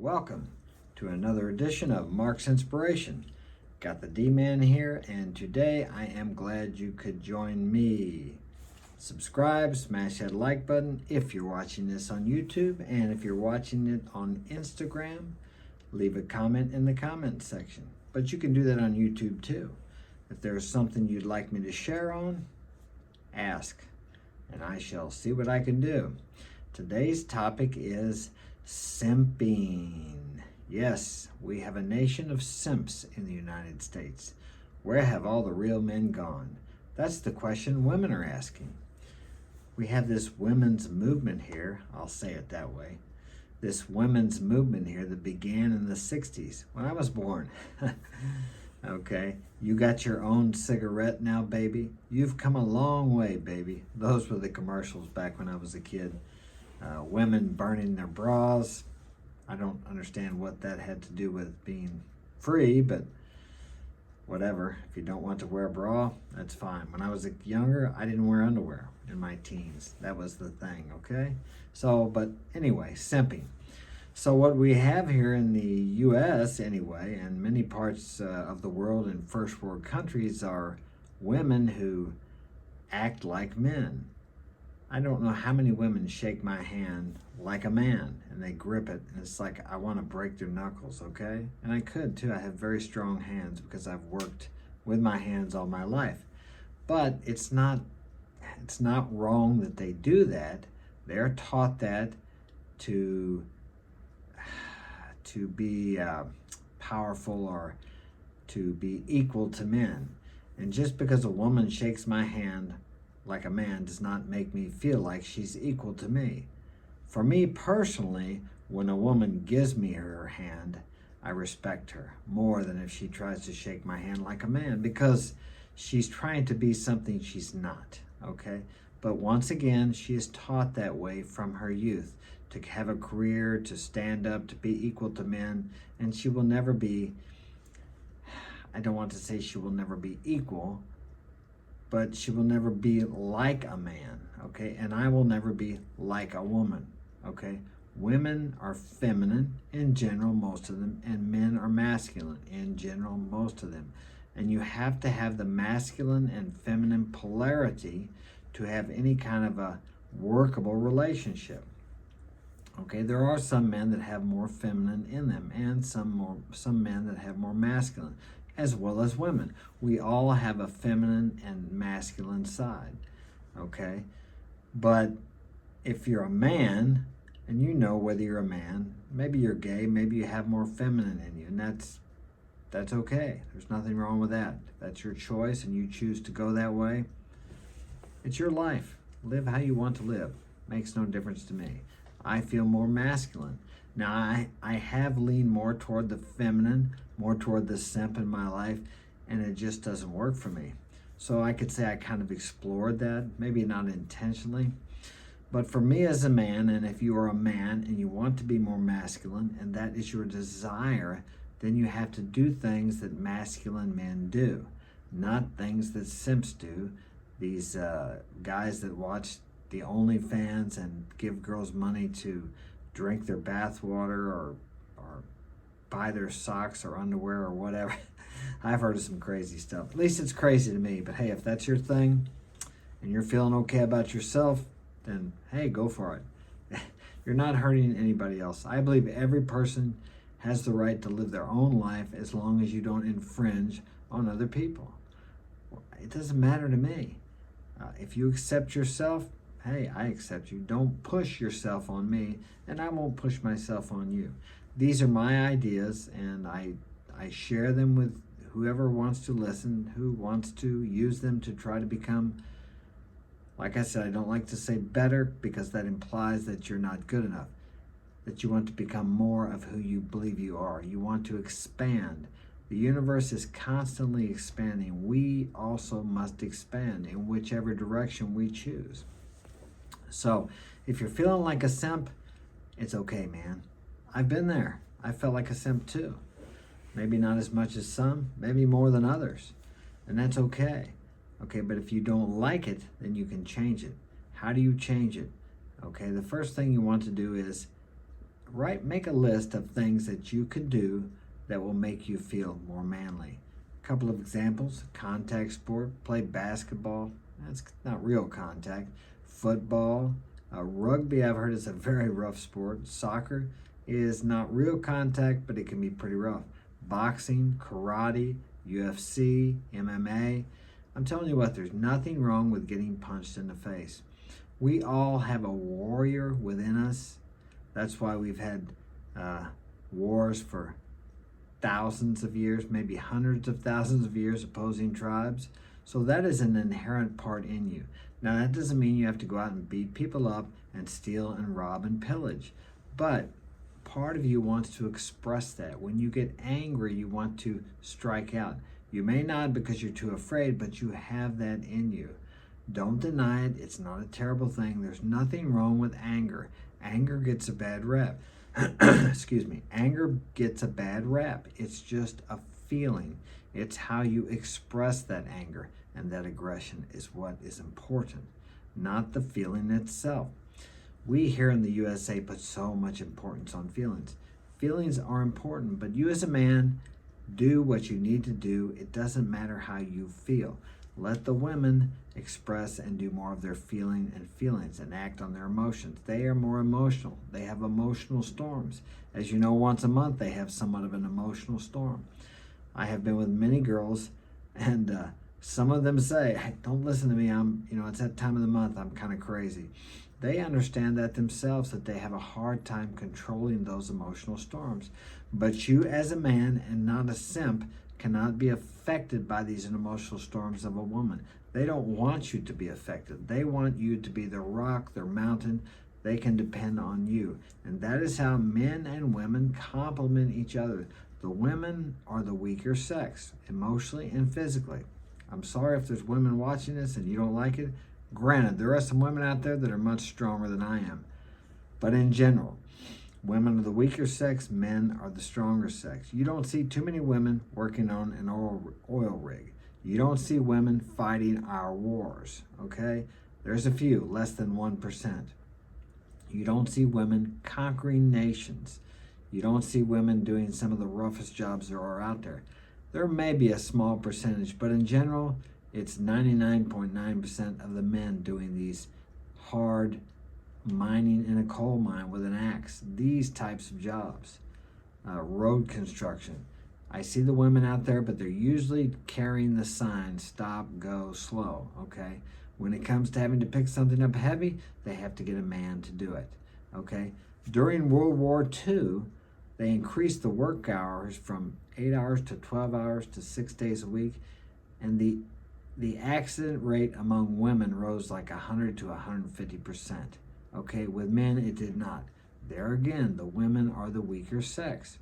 Welcome to another edition of Mark's Inspiration. Got the D-Man here, and today I am glad you could join me. Subscribe, smash that like button if you're watching this on YouTube, and if you're watching it on Instagram, leave a comment in the comment section. But you can do that on YouTube too. If there's something you'd like me to share on, ask, and I shall see what I can do. Today's topic is simping. Yes, we have a nation of simps in the United States. Where have all the real men gone? That's the question women are asking. We have this women's movement here, I'll say it that way. This women's movement here that began in the 60s, when I was born. Okay, you got your own cigarette now, baby. You've come a long way, baby. Those were the commercials back when I was a kid. Women burning their bras. I don't understand what that had to do with being free, but whatever. If you don't want to wear a bra, that's fine. When I was younger, I didn't wear underwear in my teens. That was the thing, okay? So, but anyway, simping. So what we have here in the U.S. anyway, and many parts of the world in first world countries are women who act like men. I don't know how many women shake my hand like a man and they grip it and it's like I want to break their knuckles, okay? And I could too. I have very strong hands because I've worked with my hands all my life. But it's not wrong that they do that. They're taught that to be powerful or to be equal to men. And just because a woman shakes my hand like a man does not make me feel like she's equal to me. For me personally, when a woman gives me her hand, I respect her more than if she tries to shake my hand like a man, because she's trying to be something she's not, okay? But once again, she is taught that way from her youth, to have a career, to stand up, to be equal to men, and she will never be, I don't want to say she will never be equal, but she will never be like a man, okay? And I will never be like a woman, okay? Women are feminine in general, most of them, and men are masculine in general, most of them. And you have to have the masculine and feminine polarity to have any kind of a workable relationship. Okay, there are some men that have more feminine in them, and some men that have more masculine, as well as women. We all have a feminine and masculine side, okay? But if you're a man, and you know whether you're a man, maybe you're gay, maybe you have more feminine in you, and that's okay. There's nothing wrong with that. If that's your choice and you choose to go that way, it's your life. Live how you want to live. Makes no difference to me. I feel more masculine. Now, I have leaned more toward the feminine, more toward the simp in my life, and it just doesn't work for me. So I could say I kind of explored that, maybe not intentionally. But for me as a man, and if you are a man and you want to be more masculine, and that is your desire, then you have to do things that masculine men do, not things that simps do. These guys that watch the OnlyFans and give girls money to drink their bath water or buy their socks or underwear or whatever. I've heard of some crazy stuff. At least it's crazy to me. But hey, if that's your thing and you're feeling okay about yourself, then hey, go for it. You're not hurting anybody else. I believe every person has the right to live their own life as long as you don't infringe on other people. It doesn't matter to me. If you accept yourself, hey, I accept you. Don't push yourself on me, and I won't push myself on you. These are my ideas, and I share them with whoever wants to listen, who wants to use them to try to become, like I said, I don't like to say better because that implies that you're not good enough, that you want to become more of who you believe you are. You want to expand. The universe is constantly expanding. We also must expand in whichever direction we choose. So if you're feeling like a simp, it's okay, man. I've been there. I felt like a simp too. Maybe not as much as some, maybe more than others. And that's okay. Okay, but if you don't like it, then you can change it. How do you change it? Okay, the first thing you want to do is make a list of things that you can do that will make you feel more manly. A couple of examples: contact sport, play basketball. That's not real contact. Football, rugby, I've heard is a very rough sport. Soccer is not real contact, but it can be pretty rough. Boxing, karate, UFC, MMA. I'm telling you what, there's nothing wrong with getting punched in the face. We all have a warrior within us. That's why we've had wars for thousands of years, maybe hundreds of thousands of years, opposing tribes. So that is an inherent part in you. Now, that doesn't mean you have to go out and beat people up and steal and rob and pillage. But part of you wants to express that. When you get angry, you want to strike out. You may not because you're too afraid, but you have that in you. Don't deny it. It's not a terrible thing. There's nothing wrong with anger. Anger gets a bad rep. Excuse me. Anger gets a bad rep. It's just a feeling. It's how you express that anger, and that aggression is what is important, not the feeling itself. We here in the USA put so much importance on feelings. Feelings are important, but you as a man, do what you need to do. It doesn't matter how you feel. Let the women express and do more of their feeling and feelings and act on their emotions. They are more emotional. They have emotional storms. As you know, once a month they have somewhat of an emotional storm. I have been with many girls, and some of them say, hey, don't listen to me. It's that time of the month. I'm kind of crazy. They understand that themselves, that they have a hard time controlling those emotional storms. But you as a man and not a simp cannot be affected by these emotional storms of a woman. They don't want you to be affected. They want you to be their rock, their mountain. They can depend on you. And that is how men and women complement each other. The women are the weaker sex, emotionally and physically. I'm sorry if there's women watching this and you don't like it. Granted, there are some women out there that are much stronger than I am. But in general, women are the weaker sex, men are the stronger sex. You don't see too many women working on an oil rig. You don't see women fighting our wars, okay? There's a few, less than 1%. You don't see women conquering nations. You don't see women doing some of the roughest jobs there are out there. There may be a small percentage, but in general, it's 99.9% of the men doing these hard mining in a coal mine with an axe, these types of jobs, road construction. I see the women out there, but they're usually carrying the sign, stop, go, slow, okay? When it comes to having to pick something up heavy, they have to get a man to do it, okay? During World War II, they increased the work hours from 8 hours to 12 hours to 6 days a week, and the accident rate among women rose like 100 to 150%. Okay, with men it did not. There again, the women are the weaker sex.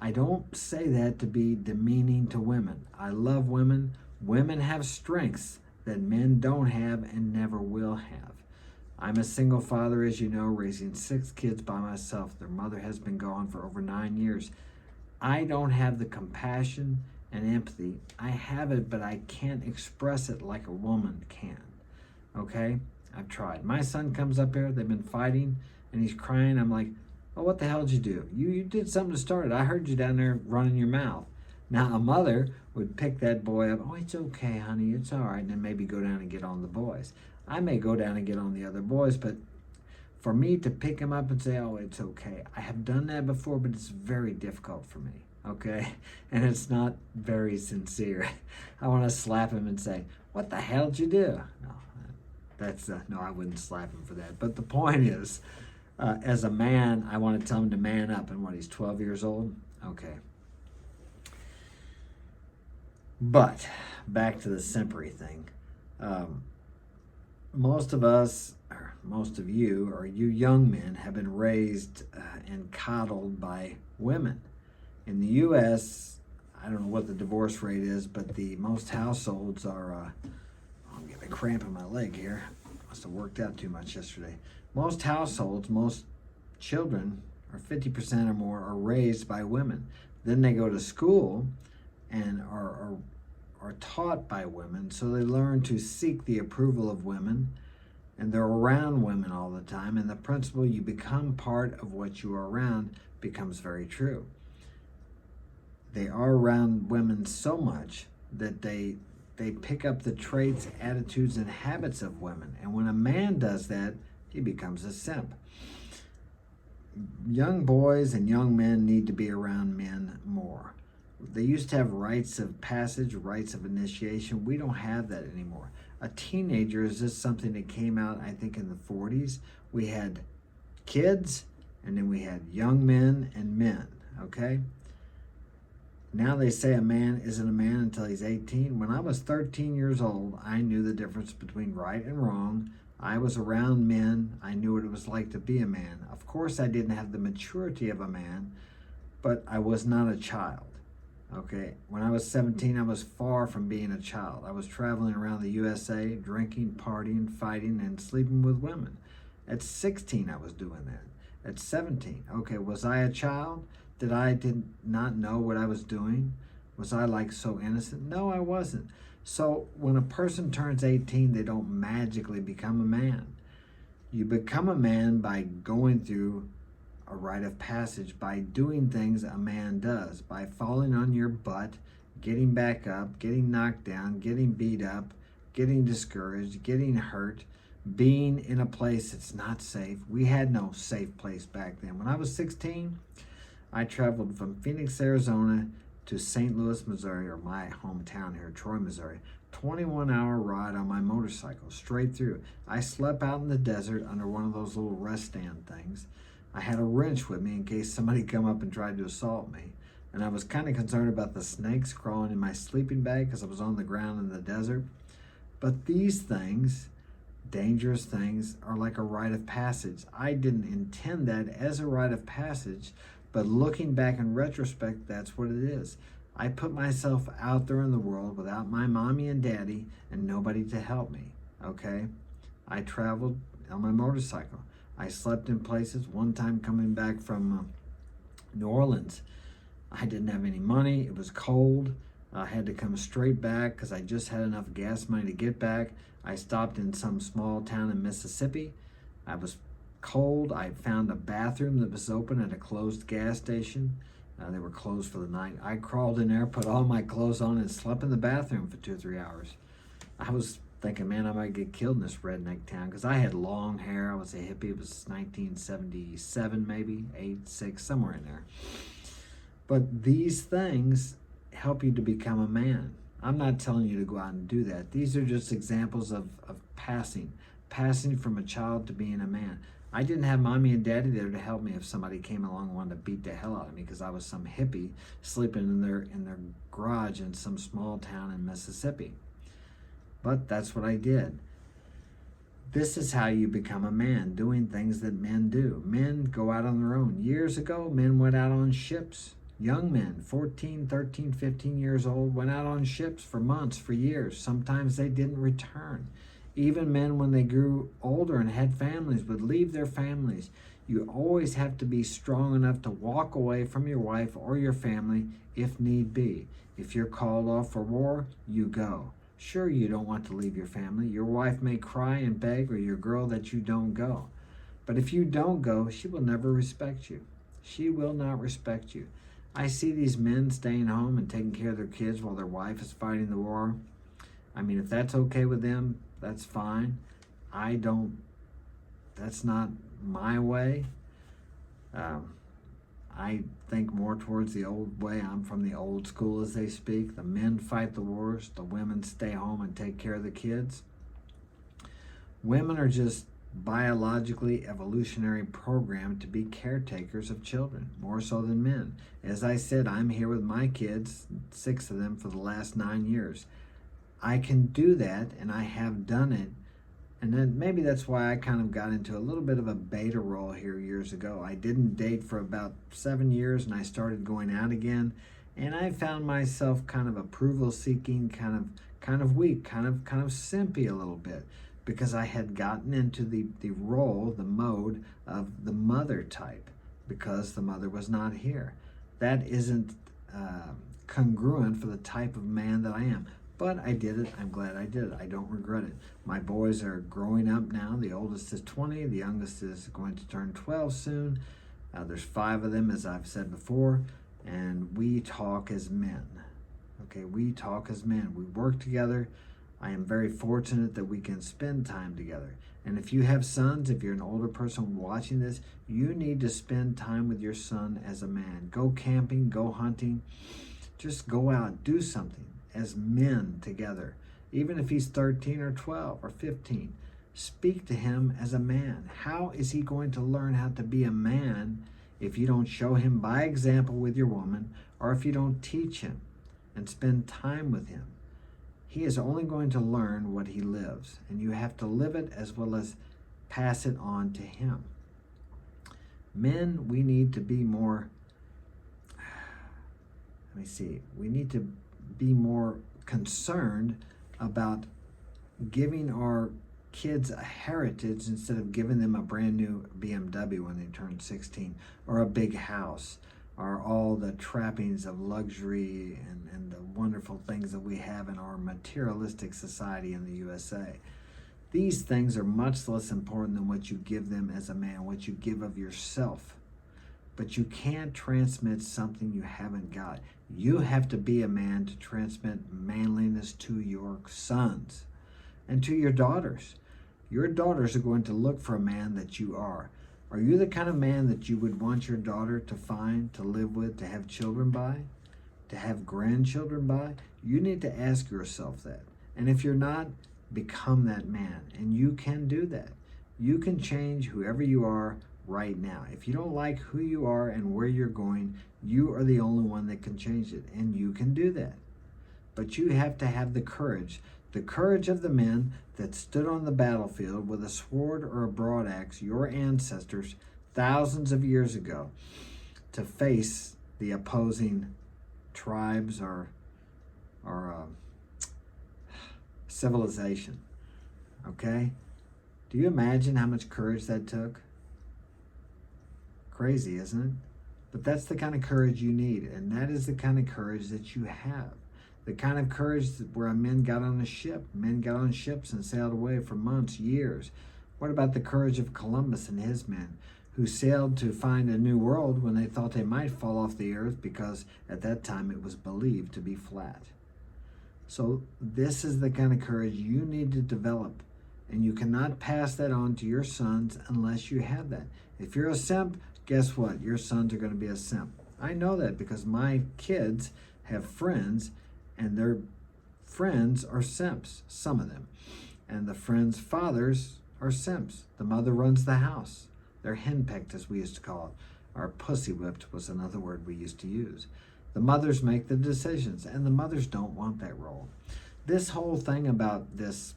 I don't say that to be demeaning to women. I love women. Women have strengths that men don't have and never will have. I'm a single father, as you know, raising 6 kids by myself. Their mother has been gone for over 9 years. I don't have the compassion and empathy. I have it, but I can't express it like a woman can. Okay? I've tried. My son comes up here, they've been fighting, and he's crying. I'm like, oh, what the hell did you do? You did something to start it. I heard you down there running your mouth. Now, a mother would pick that boy up. Oh, it's okay, honey. It's all right. And then maybe go down and get on the boys. I may go down and get on the other boys, but for me to pick him up and say, oh, it's okay. I have done that before, but it's very difficult for me, okay? And it's not very sincere. I want to slap him and say, what the hell did you do? No, I wouldn't slap him for that. But the point is, as a man, I want to tell him to man up. And what, he's 12 years old? Okay. But back to the simpery thing. Most of us, or most of you, or you young men, have been raised and coddled by women. In the U.S., I don't know what the divorce rate is, but the most households are, I'm getting a cramp in my leg here. Must have worked out too much yesterday. Most households, most children, or 50% or more, are raised by women. Then they go to school and are taught by women, so they learn to seek the approval of women, and they're around women all the time, and the principle you become part of what you are around becomes very true. They are around women so much that they pick up the traits, attitudes, and habits of women. And when a man does that, he becomes a simp. Young boys and young men need to be around men more. They used to have rites of passage, rites of initiation. We don't have that anymore. A teenager is just something that came out, I think, in the 40s. We had kids, and then we had young men and men, okay? Now they say a man isn't a man until he's 18. When I was 13 years old, I knew the difference between right and wrong. I was around men. I knew what it was like to be a man. Of course, I didn't have the maturity of a man, but I was not a child. Okay, when I was 17, I was far from being a child. I was traveling around the USA, drinking, partying, fighting, and sleeping with women. At 16, I was doing that. At 17, okay, was I a child? Did I not know what I was doing? Was I like so innocent? No, I wasn't. So when a person turns 18, they don't magically become a man. You become a man by going through a rite of passage, by doing things a man does, by falling on your butt, getting back up, getting knocked down, getting beat up, getting discouraged, getting hurt, being in a place that's not safe. We had no safe place back then. When I was 16, I traveled from Phoenix, Arizona to St. Louis, Missouri, or my hometown here, Troy, Missouri. 21-hour ride on my motorcycle, straight through. I slept out in the desert under one of those little rest stand things. I had a wrench with me in case somebody come up and tried to assault me. And I was kind of concerned about the snakes crawling in my sleeping bag because I was on the ground in the desert. But these things, dangerous things, are like a rite of passage. I didn't intend that as a rite of passage, but looking back in retrospect, that's what it is. I put myself out there in the world without my mommy and daddy and nobody to help me, okay? I traveled on my motorcycle. I slept in places. One time coming back from New Orleans, I didn't have any money. It was cold. I had to come straight back because I just had enough gas money to get back. I stopped in some small town in Mississippi. I was cold. I found a bathroom that was open at a closed gas station. They were closed for the night. I crawled in there, put all my clothes on, and slept in the bathroom for 2 or 3 hours. I was thinking, man, I might get killed in this redneck town because I had long hair. I was a hippie. It was 1977, maybe, 8, 6, somewhere in there. But these things help you to become a man. I'm not telling you to go out and do that. These are just examples of passing from a child to being a man. I didn't have mommy and daddy there to help me if somebody came along and wanted to beat the hell out of me because I was some hippie sleeping in their garage in some small town in Mississippi. But that's what I did. This is how you become a man, doing things that men do. Men go out on their own. Years ago, men went out on ships. Young men, 14, 13, 15 years old, went out on ships for months, for years. Sometimes they didn't return. Even men, when they grew older and had families, would leave their families. You always have to be strong enough to walk away from your wife or your family if need be. If you're called off for war, you go. Sure, you don't want to leave your family. Your wife may cry and beg, or your girl, that you don't go. But if you don't go, she will never respect you. She will not respect you. I see these men staying home and taking care of their kids while their wife is fighting the war. I mean, if that's okay with them, that's fine. That's not my way. I think more towards the old way. I'm from the old school, as they speak. The men fight the wars. The women stay home and take care of the kids. Women are just biologically evolutionary programmed to be caretakers of children, more so than men. As I said, I'm here with my kids, 6 of them, for the last 9 years. I can do that, and I have done it. And then maybe that's why I kind of got into a little bit of a beta role here years ago. I didn't date for about 7 years, and I started going out again. And I found myself kind of approval seeking, kind of weak, kind of simpy a little bit, because I had gotten into the role, the mode of the mother type, because the mother was not here. That isn't congruent for the type of man that I am. But I did it. I'm glad I did it. I don't regret it. My boys are growing up now. The oldest is 20. The youngest is going to turn 12 soon. There's 5 of them, as I've said before. And we talk as men. Okay, we talk as men. We work together. I am very fortunate that we can spend time together. And if you have sons, if you're an older person watching this, you need to spend time with your son as a man. Go camping, go hunting. Just go out, do something as men together. Even if he's 13 or 12 or 15, speak to him as a man. How is he going to learn how to be a man if you don't show him by example with your woman, or if you don't teach him and spend time with him? He is only going to learn what he lives, and you have to live it as well as pass it on to him. Men, we need to be more, we need to be more concerned about giving our kids a heritage instead of giving them a brand new BMW when they turn 16, or a big house, or all the trappings of luxury and the wonderful things that we have in our materialistic society in the USA. These things are much less important than what you give them as a man, what you give of yourself. But you can't transmit something you haven't got. You have to be a man to transmit manliness to your sons and to your daughters. Your daughters are going to look for a man that you are. Are you the kind of man that you would want your daughter to find, to live with, to have children by, to have grandchildren by? You need to ask yourself that. And if you're not, become that man. And you can do that. You can change whoever you are right now. If you don't like who you are and where you're going, you are the only one that can change it. And you can do that. But you have to have the courage of the men that stood on the battlefield with a sword or a broadaxe, your ancestors, thousands of years ago, to face the opposing tribes or civilization. Okay? Do you imagine how much courage that took? Crazy, isn't it? But that's the kind of courage you need, and that is the kind of courage that you have. The kind of courage where men got on a ship. Men got on ships and sailed away for months, years. What about the courage of Columbus and his men, who sailed to find a new world when they thought they might fall off the earth because at that time it was believed to be flat? So this is the kind of courage you need to develop, and you cannot pass that on to your sons unless you have that. If you're a simp, guess what? Your sons are going to be a simp. I know that because my kids have friends, and their friends are simps, some of them. And the friends' fathers are simps. The mother runs the house. They're henpecked, as we used to call it. Or pussy whipped was another word we used to use. The mothers make the decisions, and the mothers don't want that role. This whole thing about this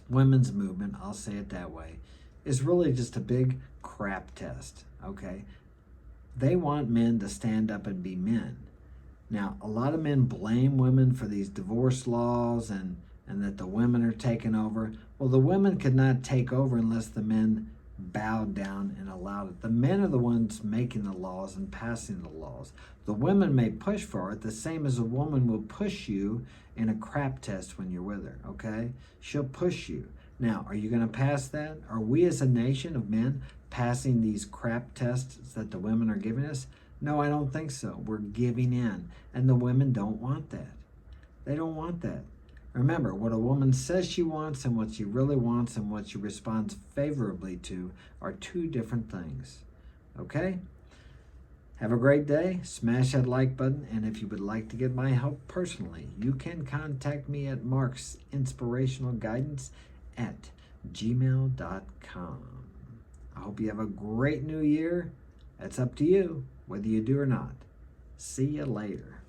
women's movement, I'll say it that way, is really just a big crap test, okay? They want men to stand up and be men. Now, a lot of men blame women for these divorce laws and that the women are taking over. Well, the women could not take over unless the men bowed down and allowed it. The men are the ones making the laws and passing the laws. The women may push for it, the same as a woman will push you in a crap test when you're with her, okay? She'll push you. Now, are you going to pass that? Are we as a nation of men passing these crap tests that the women are giving us? No, I don't think so. We're giving in. And the women don't want that. They don't want that. Remember, what a woman says she wants and what she really wants and what she responds favorably to are two different things. Okay? Have a great day. Smash that like button. And if you would like to get my help personally, you can contact me at marksinspirationalguidance@gmail.com. I hope you have a great new year. That's up to you, whether you do or not. See you later.